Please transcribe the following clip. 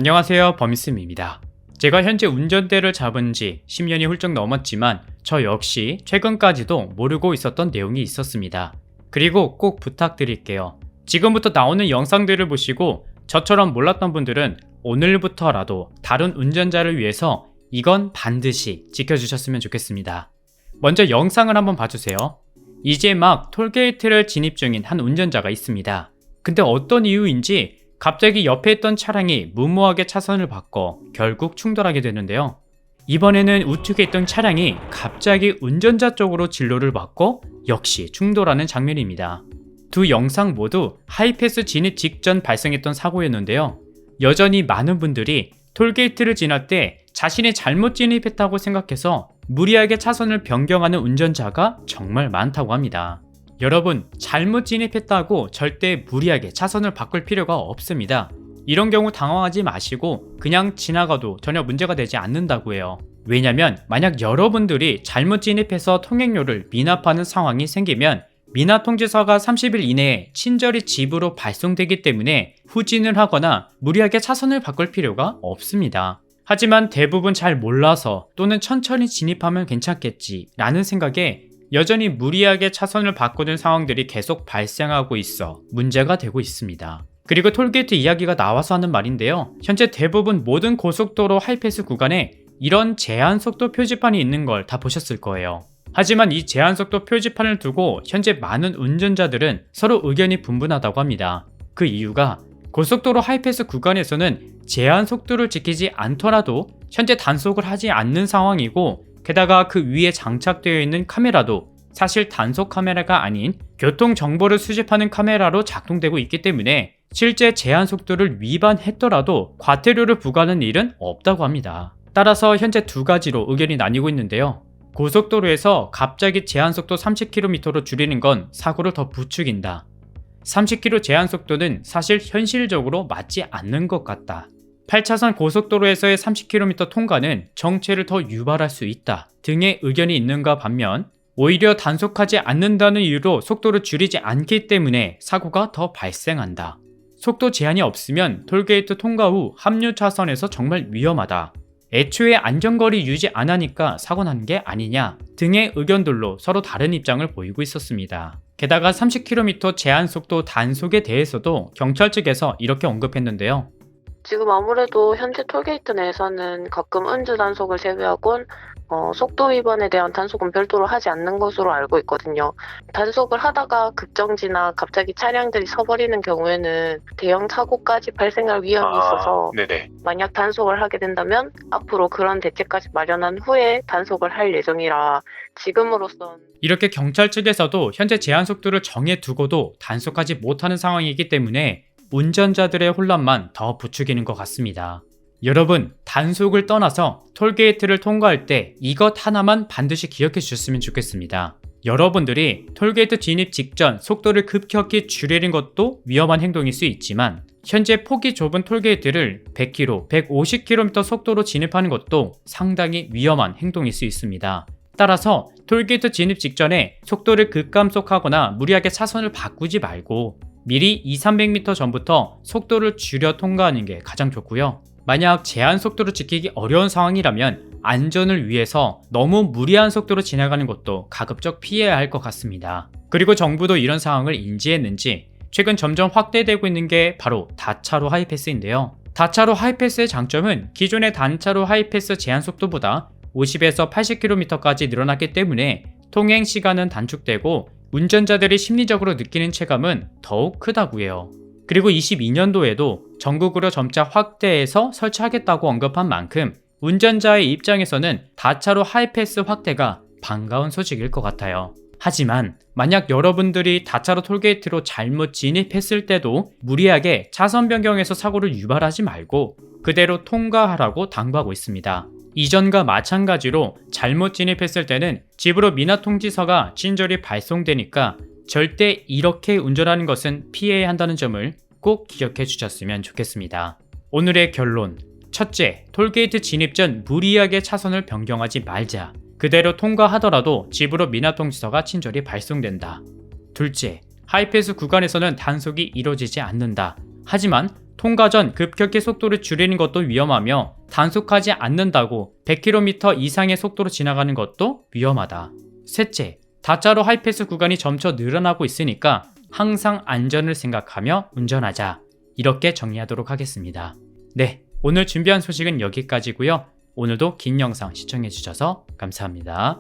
안녕하세요, 범쌤입니다. 제가 현재 운전대를 잡은 지 10년이 훌쩍 넘었지만 저 역시 최근까지도 모르고 있었던 내용이 있었습니다. 그리고 꼭 부탁드릴게요. 지금부터 나오는 영상들을 보시고 저처럼 몰랐던 분들은 오늘부터라도 다른 운전자를 위해서 이건 반드시 지켜주셨으면 좋겠습니다. 먼저 영상을 한번 봐주세요. 이제 막 톨게이트를 진입 중인 한 운전자가 있습니다. 근데 어떤 이유인지 갑자기 옆에 있던 차량이 무모하게 차선을 바꿔 결국 충돌하게 되는데요. 이번에는 우측에 있던 차량이 갑자기 운전자 쪽으로 진로를 바꿔 역시 충돌하는 장면입니다. 두 영상 모두 하이패스 진입 직전 발생했던 사고였는데요. 여전히 많은 분들이 톨게이트를 지날 때 자신이 잘못 진입했다고 생각해서 무리하게 차선을 변경하는 운전자가 정말 많다고 합니다. 여러분, 잘못 진입했다고 절대 무리하게 차선을 바꿀 필요가 없습니다. 이런 경우 당황하지 마시고 그냥 지나가도 전혀 문제가 되지 않는다고 해요. 왜냐면 만약 여러분들이 잘못 진입해서 통행료를 미납하는 상황이 생기면 미납 통지서가 30일 이내에 친절히 집으로 발송되기 때문에 후진을 하거나 무리하게 차선을 바꿀 필요가 없습니다. 하지만 대부분 잘 몰라서 또는 천천히 진입하면 괜찮겠지 라는 생각에 여전히 무리하게 차선을 바꾸는 상황들이 계속 발생하고 있어 문제가 되고 있습니다. 그리고 톨게이트 이야기가 나와서 하는 말인데요. 현재 대부분 모든 고속도로 하이패스 구간에 이런 제한속도 표지판이 있는 걸 다 보셨을 거예요. 하지만 이 제한속도 표지판을 두고 현재 많은 운전자들은 서로 의견이 분분하다고 합니다. 그 이유가 고속도로 하이패스 구간에서는 제한속도를 지키지 않더라도 현재 단속을 하지 않는 상황이고, 게다가 그 위에 장착되어 있는 카메라도 사실 단속 카메라가 아닌 교통 정보를 수집하는 카메라로 작동되고 있기 때문에 실제 제한 속도를 위반했더라도 과태료를 부과하는 일은 없다고 합니다. 따라서 현재 두 가지로 의견이 나뉘고 있는데요. 고속도로에서 갑자기 제한 속도 30km로 줄이는 건 사고를 더 부추긴다. 30km 제한 속도는 사실 현실적으로 맞지 않는 것 같다. 8차선 고속도로에서의 30km 통과는 정체를 더 유발할 수 있다 등의 의견이 있는가 반면, 오히려 단속하지 않는다는 이유로 속도를 줄이지 않기 때문에 사고가 더 발생한다. 속도 제한이 없으면 톨게이트 통과 후 합류 차선에서 정말 위험하다. 애초에 안전거리 유지 안 하니까 사고 난 게 아니냐 등의 의견들로 서로 다른 입장을 보이고 있었습니다. 게다가 30km 제한 속도 단속에 대해서도 경찰 측에서 이렇게 언급했는데요. 지금 아무래도 현재 톨게이트 내에서는 가끔 음주 단속을 제외하곤 속도 위반에 대한 단속은 별도로 하지 않는 것으로 알고 있거든요. 단속을 하다가 급정지나 갑자기 차량들이 서버리는 경우에는 대형 사고까지 발생할 위험이 있어서 만약 단속을 하게 된다면 앞으로 그런 대책까지 마련한 후에 단속을 할 예정이라 지금으로선 이렇게 경찰 측에서도 현재 제한 속도를 정해두고도 단속하지 못하는 상황이기 때문에 운전자들의 혼란만 더 부추기는 것 같습니다. 여러분, 단속을 떠나서 톨게이트를 통과할 때 이것 하나만 반드시 기억해 주셨으면 좋겠습니다. 여러분들이 톨게이트 진입 직전 속도를 급격히 줄이는 것도 위험한 행동일 수 있지만, 현재 폭이 좁은 톨게이트를 100km, 150km 속도로 진입하는 것도 상당히 위험한 행동일 수 있습니다. 따라서 톨게이트 진입 직전에 속도를 급감속하거나 무리하게 차선을 바꾸지 말고 미리 200-300m 전부터 속도를 줄여 통과하는 게 가장 좋고요. 만약 제한 속도를 지키기 어려운 상황이라면 안전을 위해서 너무 무리한 속도로 지나가는 것도 가급적 피해야 할 것 같습니다. 그리고 정부도 이런 상황을 인지했는지 최근 점점 확대되고 있는 게 바로 다차로 하이패스인데요. 다차로 하이패스의 장점은 기존의 단차로 하이패스 제한 속도보다 50에서 80km까지 늘어났기 때문에 통행 시간은 단축되고 운전자들이 심리적으로 느끼는 체감은 더욱 크다고 해요. 그리고 22년도에도 전국으로 점차 확대해서 설치하겠다고 언급한 만큼 운전자의 입장에서는 다차로 하이패스 확대가 반가운 소식일 것 같아요. 하지만 만약 여러분들이 다차로 톨게이트로 잘못 진입했을 때도 무리하게 차선 변경해서 사고를 유발하지 말고 그대로 통과하라고 당부하고 있습니다. 이전과 마찬가지로 잘못 진입했을 때는 집으로 미납 통지서가 친절히 발송되니까 절대 이렇게 운전하는 것은 피해야 한다는 점을 꼭 기억해 주셨으면 좋겠습니다. 오늘의 결론. 첫째, 톨게이트 진입 전 무리하게 차선을 변경하지 말자. 그대로 통과하더라도 집으로 미납 통지서가 친절히 발송된다. 둘째, 하이패스 구간에서는 단속이 이루어지지 않는다. 하지만 통과 전 급격히 속도를 줄이는 것도 위험하며 단속하지 않는다고 100km 이상의 속도로 지나가는 것도 위험하다. 셋째, 다짜로 하이패스 구간이 점차 늘어나고 있으니까 항상 안전을 생각하며 운전하자. 이렇게 정리하도록 하겠습니다. 네, 오늘 준비한 소식은 여기까지고요. 오늘도 긴 영상 시청해주셔서 감사합니다.